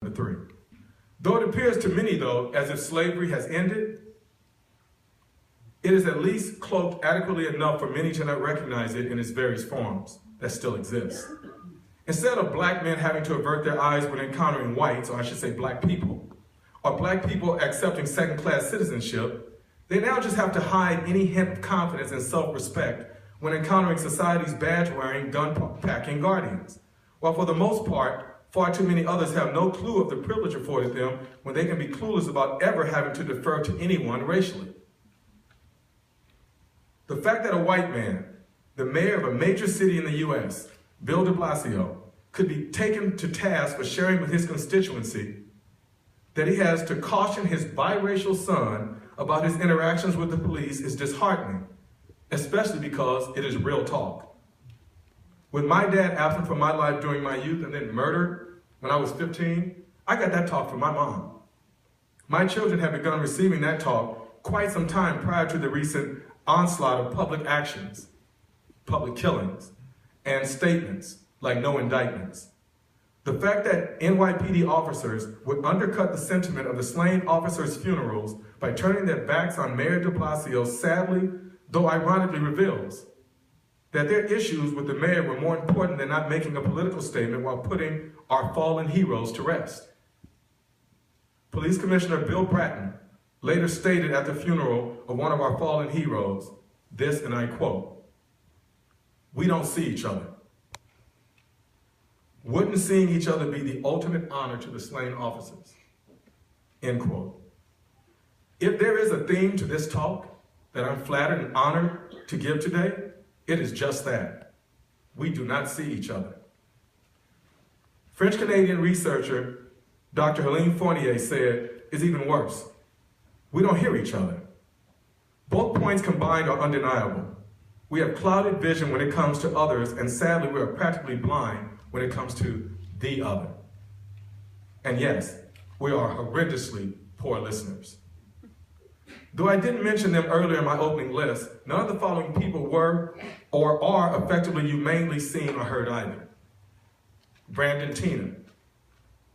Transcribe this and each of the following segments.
Number 3. Though it appears to many, though, as if slavery has ended, it is at least cloaked adequately enough for many to not recognize it in its various forms that still exist. Instead of black men having to avert their eyes when encountering whites, or I should say black people, or black people accepting second-class citizenship, they now just have to hide any hint of confidence and self-respect when encountering society's badge-wearing, gun-packing guardians. While for the most part, far too many others have no clue of the privilege afforded them when they can be clueless about ever having to defer to anyone racially. The fact that a white man, the mayor of a major city in the US, Bill de Blasio, could be taken to task for sharing with his constituency that he has to caution his biracial son about his interactions with the police is disheartening, especially because it is real talk. With my dad absent from my life during my youth and then murdered when I was 15, I got that talk from my mom. My children have begun receiving that talk quite some time prior to the recent onslaught of public actions, public killings, and statements like no indictments. The fact that NYPD officers would undercut the sentiment of the slain officers' funerals by turning their backs on Mayor de Blasio sadly, though ironically, reveals that their issues with the mayor were more important than not making a political statement while putting our fallen heroes to rest. Police Commissioner Bill Bratton later stated at the funeral of one of our fallen heroes, this, and I quote, "We don't see each other. Wouldn't seeing each other be the ultimate honor to the slain officers?" End quote. If there is a theme to this talk that I'm flattered and honored to give today, it is just that. We do not see each other. French-Canadian researcher Dr. Helene Fournier said, "It's even worse. We don't hear each other." Both points combined are undeniable. We have clouded vision when it comes to others, and sadly, we are practically blind when it comes to the other. And yes, we are horrendously poor listeners. Though I didn't mention them earlier in my opening list, none of the following people were or are effectively humanely seen or heard either. Brandon Teena,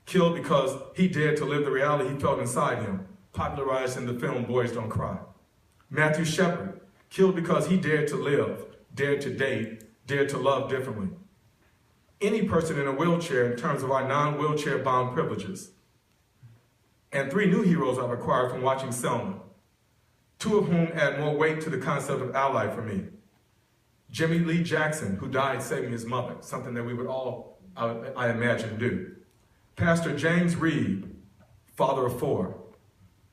killed because he dared to live the reality he felt inside him, popularized in the film Boys Don't Cry. Matthew Shepard, killed because he dared to live, dared to date, dared to love differently. Any person in a wheelchair in terms of our non-wheelchair bound privileges. And 3 new heroes I've acquired from watching Selma, 2 of whom add more weight to the concept of ally for me. Jimmy Lee Jackson, who died saving his mother, something that we would all, I imagine, do. Pastor James Reed, father of 4.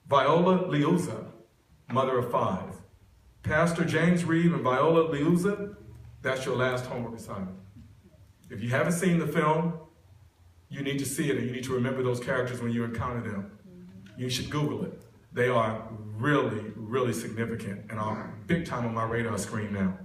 Viola Liuza, mother of 5. Pastor James Reed and Viola Liuza, that's your last homework assignment. If you haven't seen the film, you need to see it and you need to remember those characters when you encounter them. You should Google it. They are really, really significant and are big time on my radar screen now.